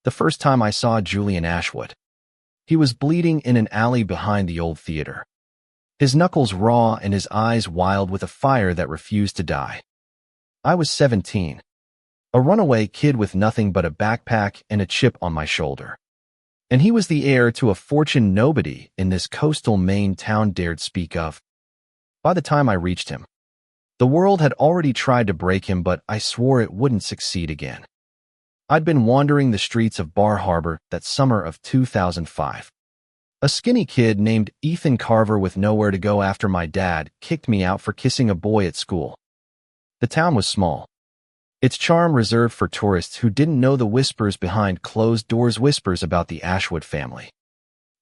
The first time I saw Julian Ashwood, he was bleeding in an alley behind the old theater. His knuckles raw and his eyes wild with a fire that refused to die. I was 17, a runaway kid with nothing but a backpack and a chip on my shoulder. And he was the heir to a fortune nobody in this coastal Maine town dared speak of. By the time I reached him, the world had already tried to break him, but I swore it wouldn't succeed again. I'd been wandering the streets of Bar Harbor that summer of 2005. A skinny kid named Ethan Carver with nowhere to go after my dad kicked me out for kissing a boy at school. The town was small, its charm reserved for tourists who didn't know the whispers behind closed doors, whispers about the Ashwood family,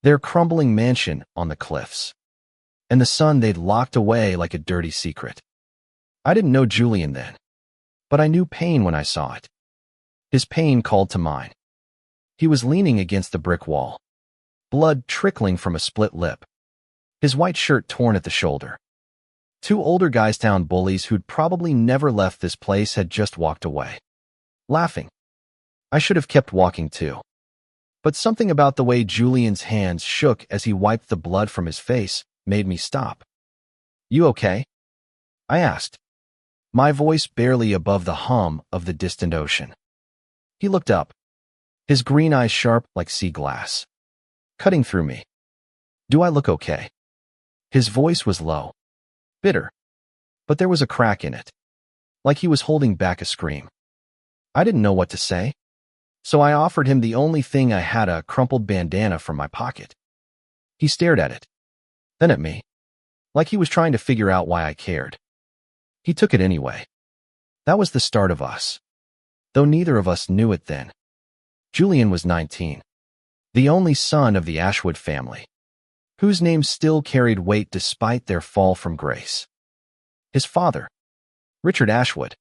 their crumbling mansion on the cliffs, and the son they'd locked away like a dirty secret. I didn't know Julian then, but I knew pain when I saw it. His pain called to mine. He was leaning against the brick wall, blood trickling from a split lip, his white shirt torn at the shoulder. Two older Guystown bullies who'd probably never left this place had just walked away, laughing. I should have kept walking too. But something about the way Julian's hands shook as he wiped the blood from his face made me stop. "You okay?" I asked, my voice barely above the hum of the distant ocean. He looked up, his green eyes sharp like sea glass, cutting through me. "Do I look okay?" His voice was low, bitter, but there was a crack in it, like he was holding back a scream. I didn't know what to say, so I offered him the only thing I had, a crumpled bandana from my pocket. He stared at it, then at me, like he was trying to figure out why I cared. He took it anyway. That was the start of us, though neither of us knew it then. Julian was 19, the only son of the Ashwood family, whose name still carried weight despite their fall from grace. His father, Richard Ashwood,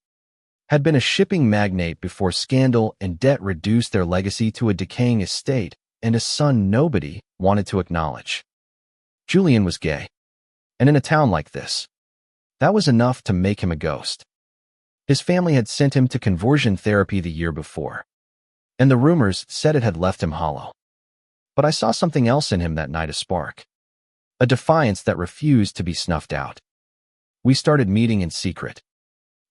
had been a shipping magnate before scandal and debt reduced their legacy to a decaying estate and a son nobody wanted to acknowledge. Julian was gay, and in a town like this, that was enough to make him a ghost. His family had sent him to conversion therapy the year before, and the rumors said it had left him hollow. But I saw something else in him that night, a spark, a defiance that refused to be snuffed out. We started meeting in secret,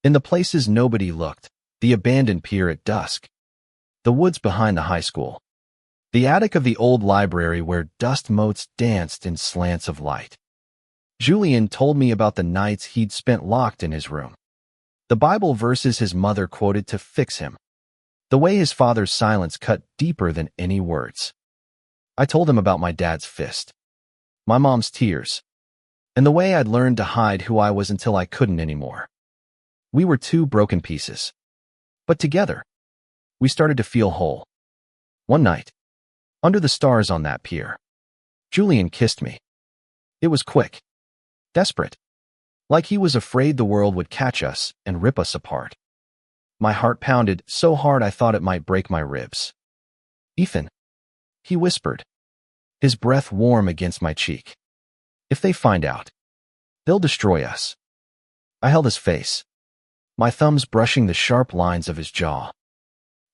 in the places nobody looked, the abandoned pier at dusk, the woods behind the high school, the attic of the old library where dust motes danced in slants of light. Julian told me about the nights he'd spent locked in his room, the Bible verses his mother quoted to fix him, the way his father's silence cut deeper than any words. I told him about my dad's fist, my mom's tears, and the way I'd learned to hide who I was until I couldn't anymore. We were two broken pieces, but together, we started to feel whole. One night, under the stars on that pier, Julian kissed me. It was quick, desperate, like he was afraid the world would catch us and rip us apart. My heart pounded so hard I thought it might break my ribs. "Ethan," he whispered, his breath warm against my cheek. "If they find out, they'll destroy us." I held his face, my thumbs brushing the sharp lines of his jaw.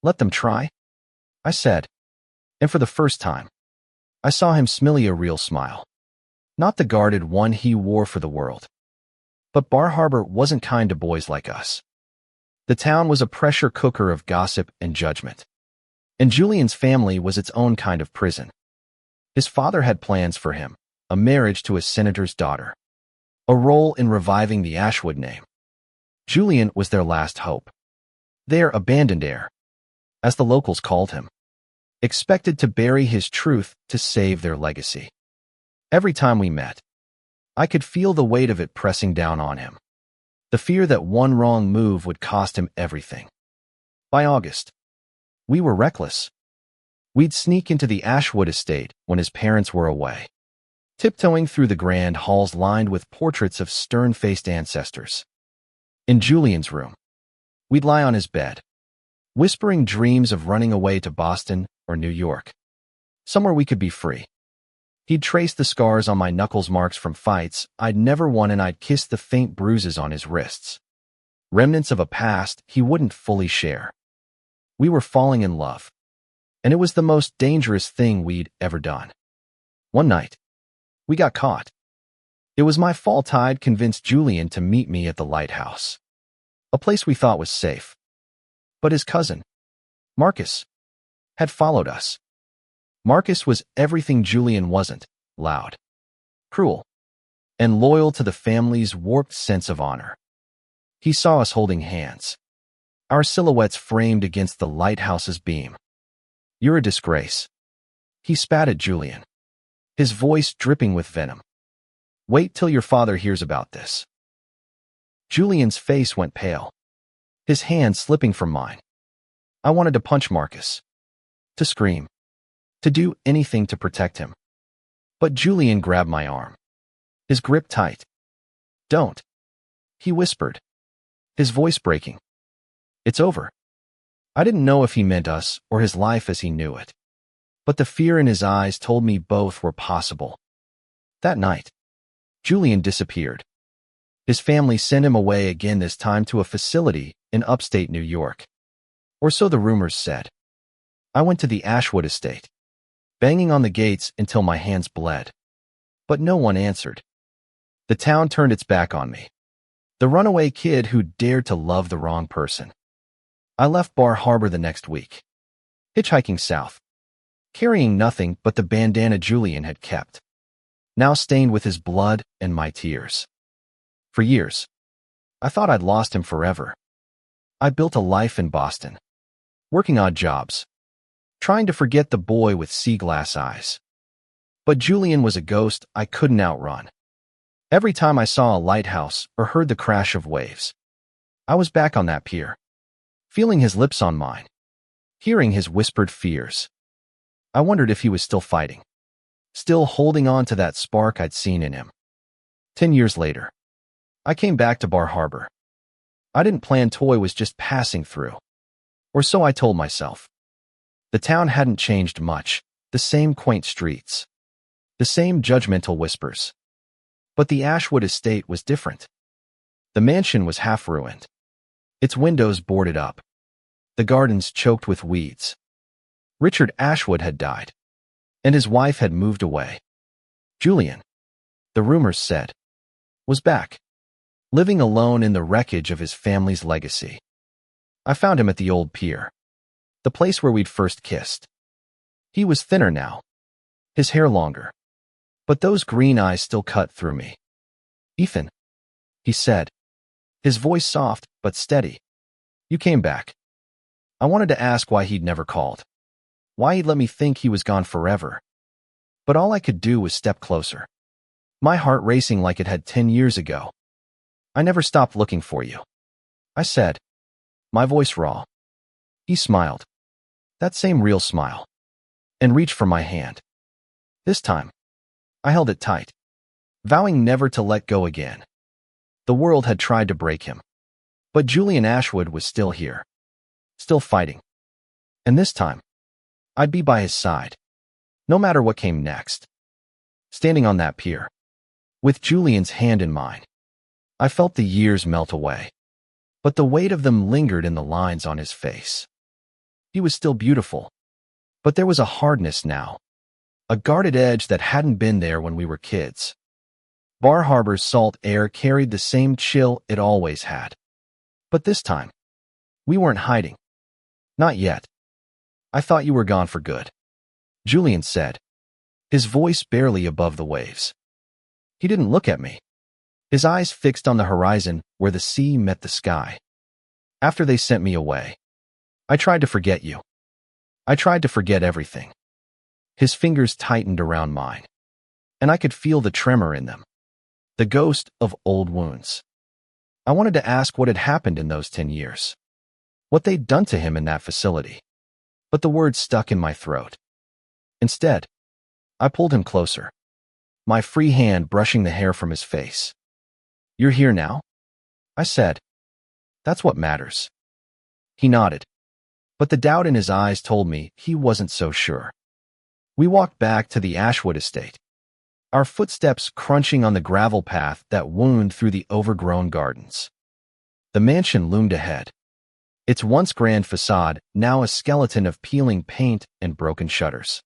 "Let them try," I said, and for the first time, I saw him smile a real smile. Not the guarded one he wore for the world. But Bar Harbor wasn't kind to boys like us. The town was a pressure cooker of gossip and judgment. And Julian's family was its own kind of prison. His father had plans for him, a marriage to a senator's daughter, a role in reviving the Ashwood name. Julian was their last hope. Their abandoned heir, as the locals called him, expected to bury his truth to save their legacy. Every time we met, I could feel the weight of it pressing down on him, the fear that one wrong move would cost him everything. By August, we were reckless. We'd sneak into the Ashwood estate when his parents were away, tiptoeing through the grand halls lined with portraits of stern-faced ancestors. In Julian's room, we'd lie on his bed, whispering dreams of running away to Boston or New York, somewhere we could be free. He'd trace the scars on my knuckles, marks from fights I'd never won, and I'd kiss the faint bruises on his wrists, remnants of a past he wouldn't fully share. We were falling in love, and it was the most dangerous thing we'd ever done. One night, we got caught. It was my fault. I'd convinced Julian to meet me at the lighthouse, a place we thought was safe. But his cousin, Marcus, had followed us. Marcus was everything Julian wasn't: loud, cruel, and loyal to the family's warped sense of honor. He saw us holding hands, our silhouettes framed against the lighthouse's beam. "You're a disgrace," he spat at Julian, his voice dripping with venom. "Wait till your father hears about this." Julian's face went pale, his hand slipping from mine. I wanted to punch Marcus, to scream, to do anything to protect him. But Julian grabbed my arm, his grip tight. "Don't," he whispered, his voice breaking. "It's over." I didn't know if he meant us or his life as he knew it, but the fear in his eyes told me both were possible. That night, Julian disappeared. His family sent him away again, this time to a facility in upstate New York. Or so the rumors said. I went to the Ashwood estate, banging on the gates until my hands bled. But no one answered. The town turned its back on me, the runaway kid who dared to love the wrong person. I left Bar Harbor the next week, hitchhiking south, carrying nothing but the bandana Julian had kept, now stained with his blood and my tears. For years, I thought I'd lost him forever. I built a life in Boston, working odd jobs, trying to forget the boy with sea glass eyes. But Julian was a ghost I couldn't outrun. Every time I saw a lighthouse or heard the crash of waves, I was back on that pier, feeling his lips on mine, hearing his whispered fears. I wondered if he was still fighting, still holding on to that spark I'd seen in him. 10 years later, I came back to Bar Harbor. I didn't plan Toy was just passing through. Or so I told myself. The town hadn't changed much, the same quaint streets, the same judgmental whispers. But the Ashwood estate was different. The mansion was half ruined, its windows boarded up, the gardens choked with weeds. Richard Ashwood had died, and his wife had moved away. Julian, the rumors said, was back, living alone in the wreckage of his family's legacy. I found him at the old pier, the place where we'd first kissed. He was thinner now, his hair longer, but those green eyes still cut through me. "Ethan," he said, his voice soft but steady. "You came back." I wanted to ask why he'd never called, why he'd let me think he was gone forever. But all I could do was step closer, my heart racing like it had 10 years ago. "I never stopped looking for you," I said, my voice raw. He smiled, that same real smile, and reached for my hand. This time, I held it tight, vowing never to let go again. The world had tried to break him, but Julian Ashwood was still here, still fighting. And this time, I'd be by his side, no matter what came next. Standing on that pier, with Julian's hand in mine, I felt the years melt away, but the weight of them lingered in the lines on his face. He was still beautiful, but there was a hardness now, a guarded edge that hadn't been there when we were kids. Bar Harbor's salt air carried the same chill it always had. But this time, we weren't hiding. Not yet. "I thought you were gone for good," Julian said, his voice barely above the waves. He didn't look at me, his eyes fixed on the horizon where the sea met the sky. "After they sent me away, I tried to forget you. I tried to forget everything." His fingers tightened around mine, and I could feel the tremor in them, the ghost of old wounds. I wanted to ask what had happened in those 10 years, what they'd done to him in that facility, but the words stuck in my throat. Instead, I pulled him closer, my free hand brushing the hair from his face. "You're here now?" I said. "That's what matters." He nodded, but the doubt in his eyes told me he wasn't so sure. We walked back to the Ashwood estate, our footsteps crunching on the gravel path that wound through the overgrown gardens. The mansion loomed ahead, Its once grand facade now a skeleton of peeling paint and broken shutters.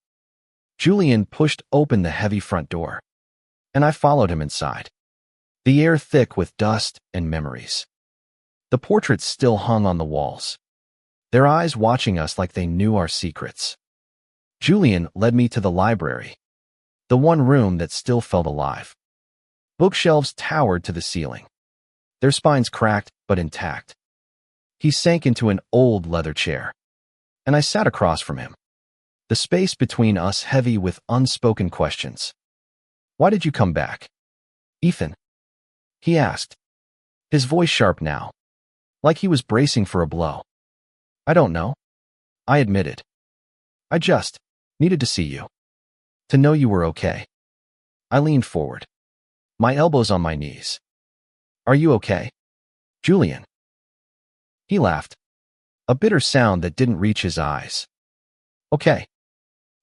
Julian pushed open the heavy front door, and I followed him inside, the air thick with dust and memories. The portraits still hung on the walls, their eyes watching us like they knew our secrets. Julian led me to the library, the one room that still felt alive. Bookshelves towered to the ceiling, their spines cracked but intact. He sank into an old leather chair, and I sat across from him, the space between us heavy with unspoken questions. "Why did you come back, Ethan?" he asked, his voice sharp now, like he was bracing for a blow. "I don't know," I admitted. "I just needed to see you, to know you were okay." I leaned forward, my elbows on my knees. "Are you okay, Julian?" He laughed, a bitter sound that didn't reach his eyes. "Okay.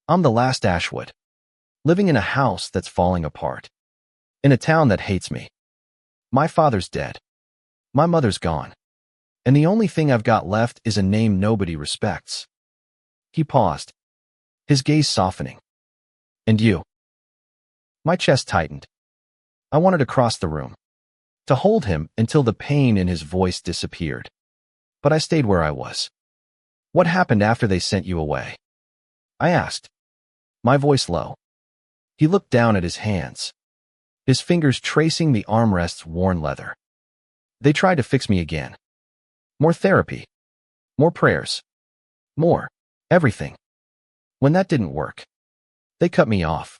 I'm the last Ashwood, living in a house that's falling apart, in a town that hates me. My father's dead. My mother's gone. And the only thing I've got left is a name nobody respects." He paused, his gaze softening. "And you?" My chest tightened. I wanted to cross the room, to hold him until the pain in his voice disappeared. But I stayed where I was. "What happened after they sent you away?" I asked, my voice low. He looked down at his hands, his fingers tracing the armrest's worn leather. "They tried to fix me again. More therapy, more prayers, more everything. When that didn't work, they cut me off.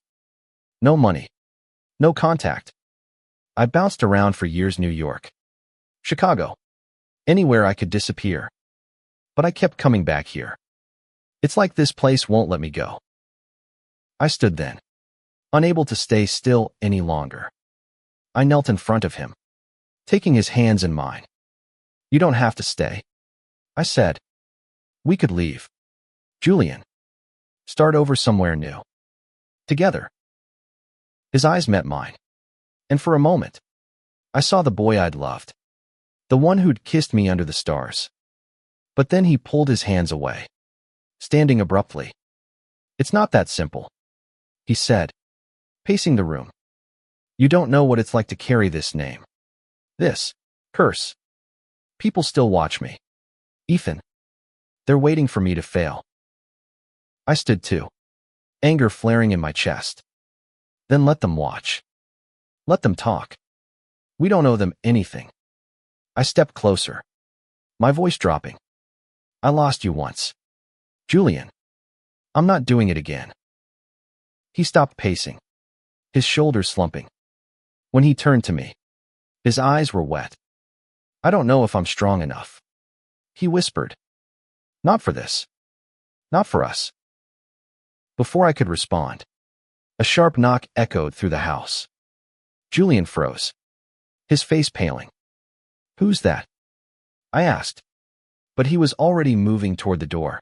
No money, no contact. I bounced around for years: New York, Chicago, anywhere I could disappear. But I kept coming back here. It's like this place won't let me go." I stood then, unable to stay still any longer. I knelt in front of him, taking his hands in mine. "You don't have to stay," I said. "We could leave, Julian. Start over somewhere new. Together." His eyes met mine, and for a moment, I saw the boy I'd loved, the one who'd kissed me under the stars. But then he pulled his hands away, standing abruptly. "It's not that simple," he said, pacing the room. "You don't know what it's like to carry this name, this curse. People still watch me, Ethan. They're waiting for me to fail." I stood too, anger flaring in my chest. "Then let them watch. Let them talk. We don't owe them anything." I stepped closer, my voice dropping. "I lost you once, Julian. I'm not doing it again." He stopped pacing, his shoulders slumping. When he turned to me, his eyes were wet. "I don't know if I'm strong enough," he whispered. "Not for this. Not for us." Before I could respond, a sharp knock echoed through the house. Julian froze, his face paling. "Who's that?" I asked, but he was already moving toward the door,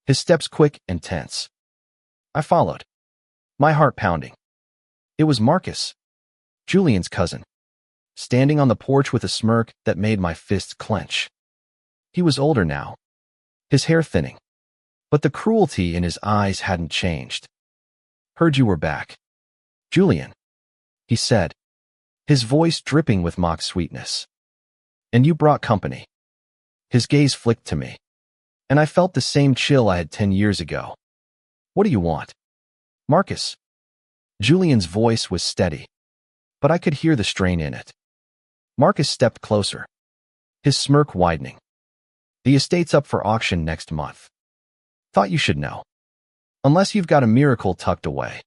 his steps quick and tense. I followed, my heart pounding. It was Marcus, Julian's cousin, standing on the porch with a smirk that made my fists clench. He was older now, his hair thinning, but the cruelty in his eyes hadn't changed. "Heard you were back, Julian," he said, his voice dripping with mock sweetness. "And you brought company." His gaze flicked to me, and I felt the same chill I had 10 years ago. "What do you want, Marcus?" Julian's voice was steady, but I could hear the strain in it. Marcus stepped closer, his smirk widening. "The estate's up for auction next month. Thought you should know. Unless you've got a miracle tucked away,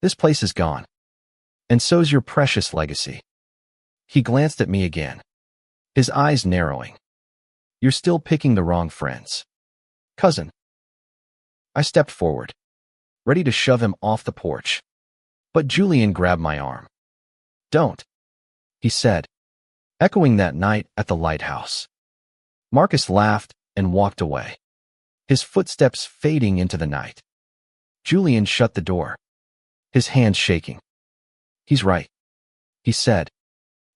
this place is gone. And so's your precious legacy." He glanced at me again, his eyes narrowing. "You're still picking the wrong friends, cousin." I stepped forward, ready to shove him off the porch. But Julian grabbed my arm. "Don't," he said, echoing that night at the lighthouse. Marcus laughed and walked away, his footsteps fading into the night. Julian shut the door, his hands shaking. "He's right," he said,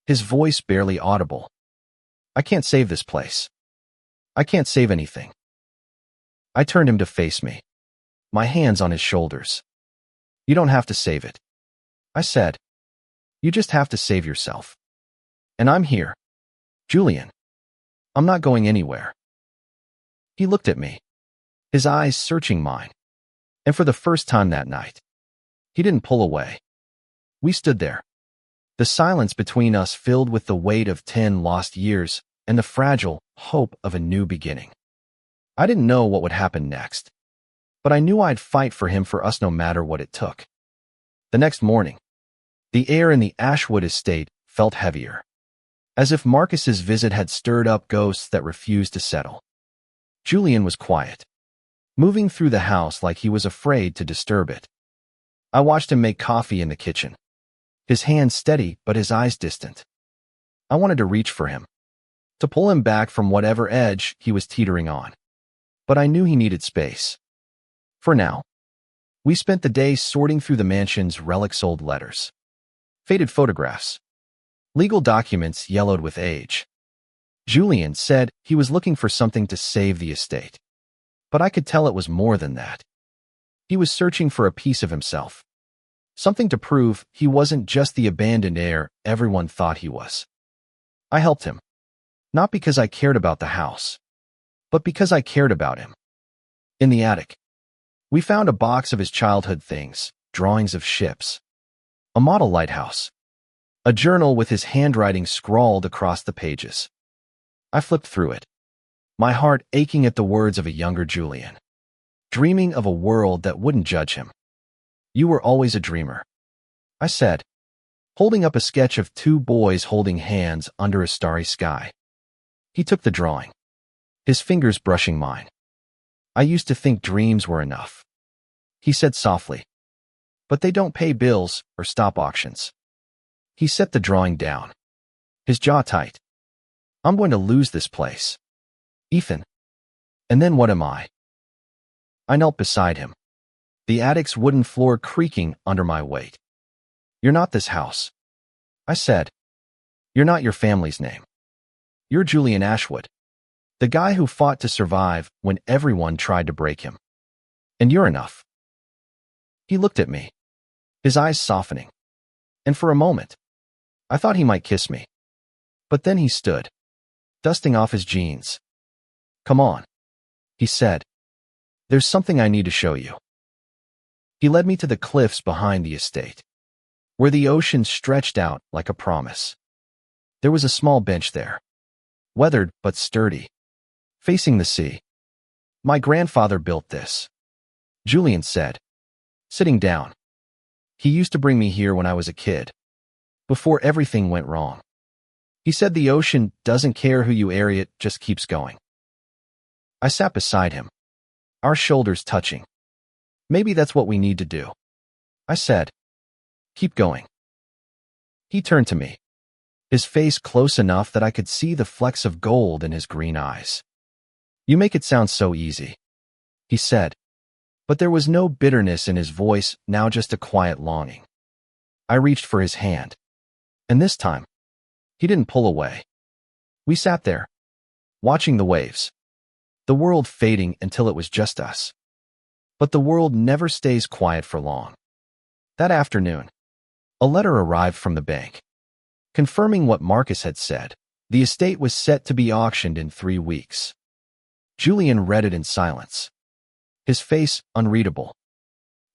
his voice barely audible. "I can't save this place. I can't save anything. I turned him to face me, my hands on his shoulders. You don't have to save it, I said. You just have to save yourself. And I'm here. Julian. I'm not going anywhere. He looked at me, his eyes searching mine. And for the first time that night, he didn't pull away. We stood there, the silence between us filled with the weight of 10 lost years and the fragile hope of a new beginning. I didn't know what would happen next, but I knew I'd fight for him, for us, no matter what it took. The next morning, the air in the Ashwood estate felt heavier, as if Marcus's visit had stirred up ghosts that refused to settle. Julian was quiet, moving through the house like he was afraid to disturb it. I watched him make coffee in the kitchen, his hands steady but his eyes distant. I wanted to reach for him, to pull him back from whatever edge he was teetering on. But I knew he needed space. For now, we spent the day sorting through the mansion's relics, old letters, faded photographs, legal documents yellowed with age. Julian said he was looking for something to save the estate, but I could tell it was more than that. He was searching for a piece of himself, something to prove he wasn't just the abandoned heir everyone thought he was. I helped him, not because I cared about the house, but because I cared about him. In the attic, we found a box of his childhood things, drawings of ships, a model lighthouse, a journal with his handwriting scrawled across the pages. I flipped through it, my heart aching at the words of a younger Julian, dreaming of a world that wouldn't judge him. You were always a dreamer, I said, holding up a sketch of 2 boys holding hands under a starry sky. He took the drawing, his fingers brushing mine. I used to think dreams were enough, he said softly. But they don't pay bills or stop auctions. He set the drawing down, his jaw tight. I'm going to lose this place, Ethan. And then what am I? I knelt beside him, the attic's wooden floor creaking under my weight. You're not this house, I said. You're not your family's name. You're Julian Ashwood, the guy who fought to survive when everyone tried to break him. And you're enough. He looked at me, his eyes softening, and for a moment, I thought he might kiss me. But then he stood, dusting off his jeans. Come on, he said. There's something I need to show you. He led me to the cliffs behind the estate, where the ocean stretched out like a promise. There was a small bench there, weathered but sturdy, facing the sea. My grandfather built this, Julian said, sitting down. He used to bring me here when I was a kid, before everything went wrong. He said the ocean doesn't care who you area, it just keeps going. I sat beside him, our shoulders touching. Maybe that's what we need to do, I said. Keep going. He turned to me, his face close enough that I could see the flecks of gold in his green eyes. You make it sound so easy, he said. But there was no bitterness in his voice, now just a quiet longing. I reached for his hand, and this time, he didn't pull away. We sat there, watching the waves, the world fading until it was just us. But the world never stays quiet for long. That afternoon, a letter arrived from the bank, confirming what Marcus had said. The estate was set to be auctioned in 3 weeks. Julian read it in silence, his face unreadable.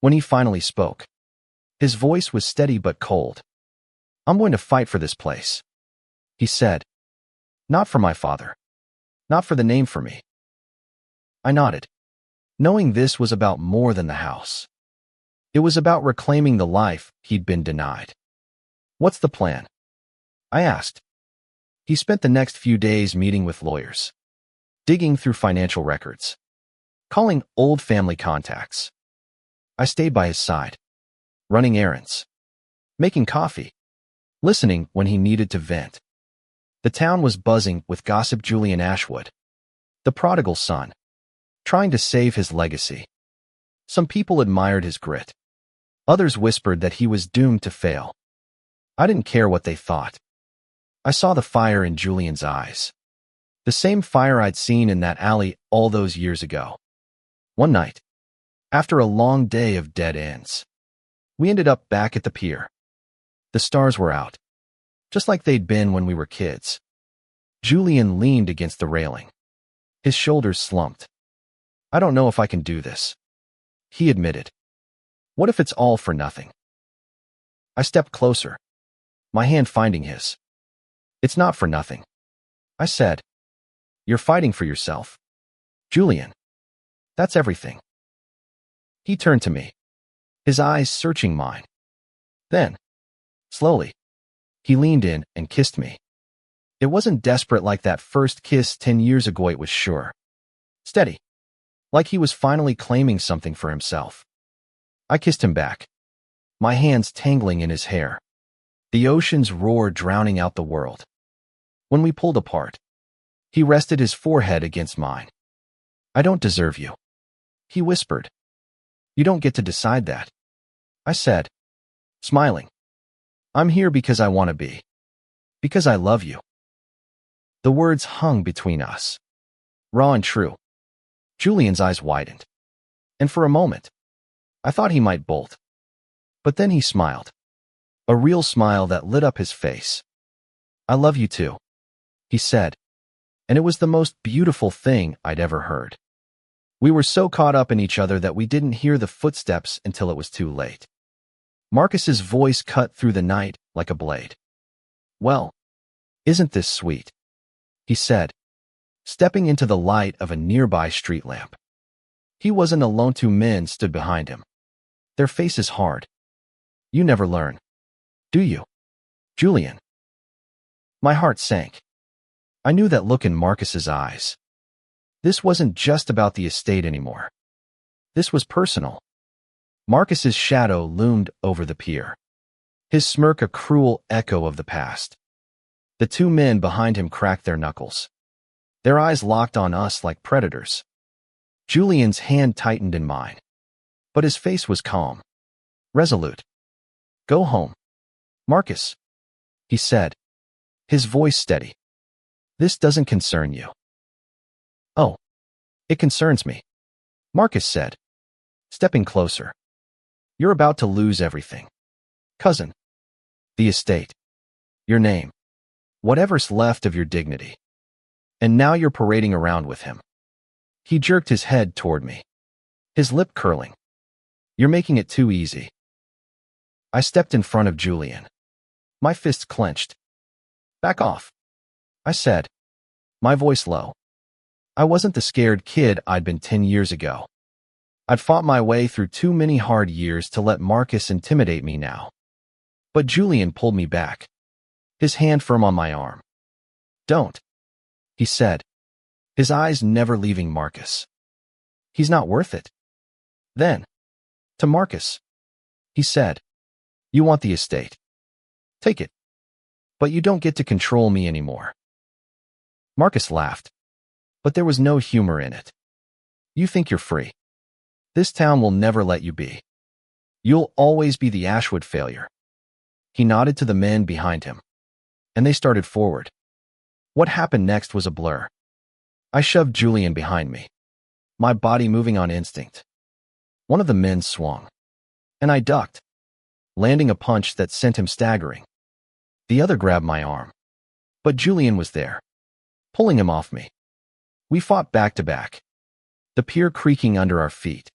When he finally spoke, his voice was steady but cold. I'm going to fight for this place, he said. Not for my father, not for the name, for me. I nodded, knowing this was about more than the house. It was about reclaiming the life he'd been denied. What's the plan? I asked. He spent the next few days meeting with lawyers, digging through financial records, calling old family contacts. I stayed by his side, running errands, making coffee, listening when he needed to vent. The town was buzzing with gossip. Julian Ashwood, the prodigal son, trying to save his legacy. Some people admired his grit. Others whispered that he was doomed to fail. I didn't care what they thought. I saw the fire in Julian's eyes, The same fire I'd seen in that alley all those years ago. One night, after a long day of dead ends, we ended up back at the pier. The stars were out, just like they'd been when we were kids. Julian leaned against the railing. His shoulders slumped. I don't know if I can do this, he admitted. What if it's all for nothing? I stepped closer, my hand finding his. It's not for nothing, I said. You're fighting for yourself, Julian. That's everything. He turned to me, his eyes searching mine. Then, slowly, he leaned in and kissed me. It wasn't desperate like that first kiss 10 years ago, it was sure. Steady, like he was finally claiming something for himself. I kissed him back, my hands tangling in his hair, the ocean's roar drowning out the world. When we pulled apart, he rested his forehead against mine. I don't deserve you, he whispered. You don't get to decide that, I said, smiling. I'm here because I want to be. Because I love you. The words hung between us, raw and true. Julian's eyes widened, and for a moment, I thought he might bolt. But then he smiled, a real smile that lit up his face. I love you too, he said, and it was the most beautiful thing I'd ever heard. We were so caught up in each other that we didn't hear the footsteps until it was too late. Marcus's voice cut through the night like a blade. Well, isn't this sweet? He said, stepping into the light of a nearby street lamp. He wasn't alone. Two men stood behind him, their faces hard. You never learn, do you, Julian? My heart sank. I knew that look in Marcus's eyes. This wasn't just about the estate anymore. This was personal. Marcus's shadow loomed over the pier, his smirk a cruel echo of the past. The two men behind him cracked their knuckles, their eyes locked on us like predators. Julian's hand tightened in mine, but his face was calm, resolute. Go home, Marcus, he said, his voice steady. This doesn't concern you. Oh, it concerns me, Marcus said, stepping closer. You're about to lose everything. Cousin. The estate. Your name. Whatever's left of your dignity. And now you're parading around with him. He jerked his head toward me, his lip curling. You're making it too easy. I stepped in front of Julian, my fists clenched. Back off, I said, my voice low. I wasn't the scared kid I'd been 10 years ago. I'd fought my way through too many hard years to let Marcus intimidate me now. But Julian pulled me back, his hand firm on my arm. Don't, he said, his eyes never leaving Marcus. He's not worth it. Then, to Marcus, he said, you want the estate. Take it. But you don't get to control me anymore. Marcus laughed, but there was no humor in it. You think you're free. This town will never let you be. You'll always be the Ashwood failure. He nodded to the men behind him, and they started forward. What happened next was a blur. I shoved Julian behind me, my body moving on instinct. One of the men swung, and I ducked, landing a punch that sent him staggering. The other grabbed my arm, but Julian was there, pulling him off me. We fought back to back, the pier creaking under our feet,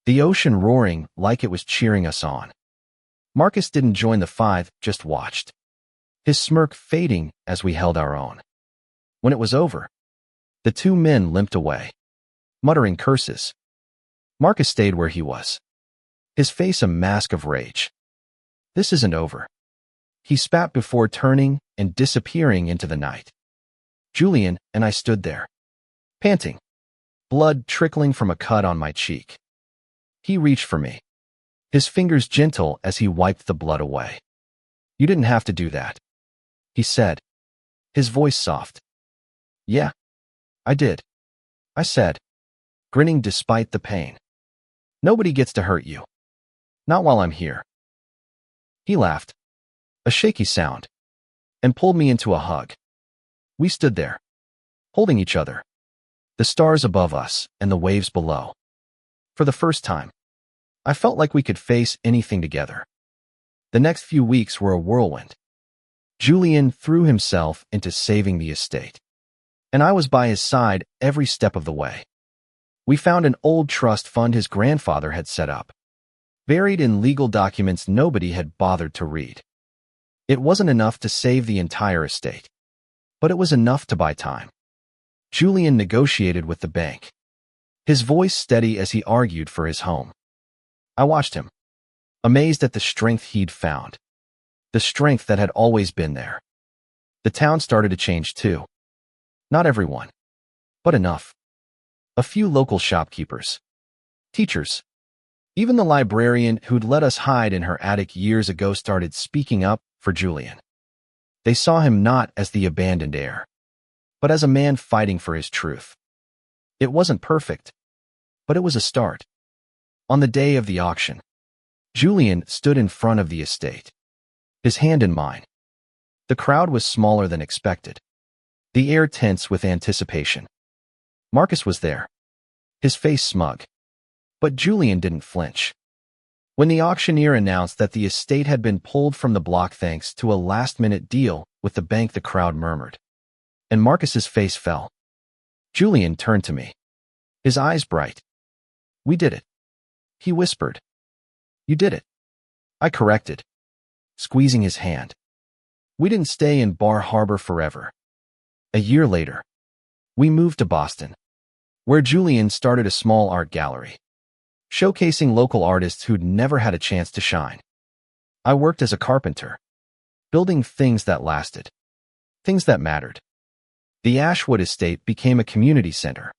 the ocean roaring like it was cheering us on. Marcus didn't join the fight, just watched, his smirk fading as we held our own. When it was over, the two men limped away, muttering curses. Marcus stayed where he was, his face a mask of rage. This isn't over, he spat before turning and disappearing into the night. Julian and I stood there, panting, blood trickling from a cut on my cheek. He reached for me, his fingers gentle as he wiped the blood away. You didn't have to do that, he said, his voice soft. Yeah, I did, I said, grinning despite the pain. Nobody gets to hurt you. Not while I'm here. He laughed, a shaky sound, and pulled me into a hug. We stood there, holding each other, the stars above us and the waves below. For the first time, I felt like we could face anything together. The next few weeks were a whirlwind. Julian threw himself into saving the estate, and I was by his side every step of the way. We found an old trust fund his grandfather had set up, buried in legal documents nobody had bothered to read. It wasn't enough to save the entire estate, but it was enough to buy time. Julian negotiated with the bank, his voice steady as he argued for his home. I watched him, amazed at the strength he'd found, the strength that had always been there. The town started to change too. Not everyone, but enough. A few local shopkeepers, teachers, even the librarian who'd let us hide in her attic years ago started speaking up for Julian. They saw him not as the abandoned heir, but as a man fighting for his truth. It wasn't perfect, but it was a start. On the day of the auction, Julian stood in front of the estate, his hand in mine. The crowd was smaller than expected, the air tense with anticipation. Marcus was there, his face smug, but Julian didn't flinch. When the auctioneer announced that the estate had been pulled from the block thanks to a last-minute deal with the bank, the crowd murmured, and Marcus's face fell. Julian turned to me, his eyes bright. "We did it," he whispered. "You did it," I corrected, squeezing his hand. "We didn't stay in Bar Harbor forever." A year later, we moved to Boston, where Julian started a small art gallery, showcasing local artists who'd never had a chance to shine. I worked as a carpenter, building things that lasted, things that mattered. The Ashwood estate became a community center,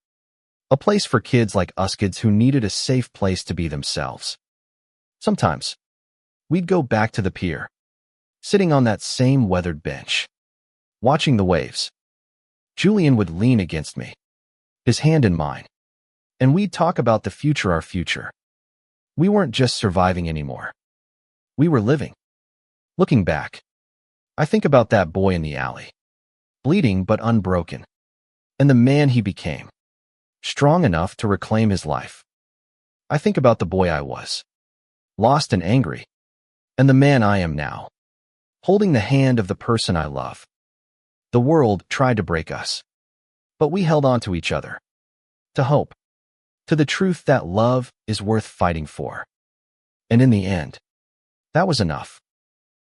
a place for kids like us, kids who needed a safe place to be themselves. Sometimes, we'd go back to the pier, sitting on that same weathered bench, watching the waves. Julian would lean against me, his hand in mine, and we'd talk about the future, our future. We weren't just surviving anymore. We were living. Looking back, I think about that boy in the alley, bleeding but unbroken, and the man he became, strong enough to reclaim his life. I think about the boy I was, lost and angry, and the man I am now, holding the hand of the person I love. The world tried to break us, but we held on to each other, to hope, to the truth that love is worth fighting for. And in the end, that was enough.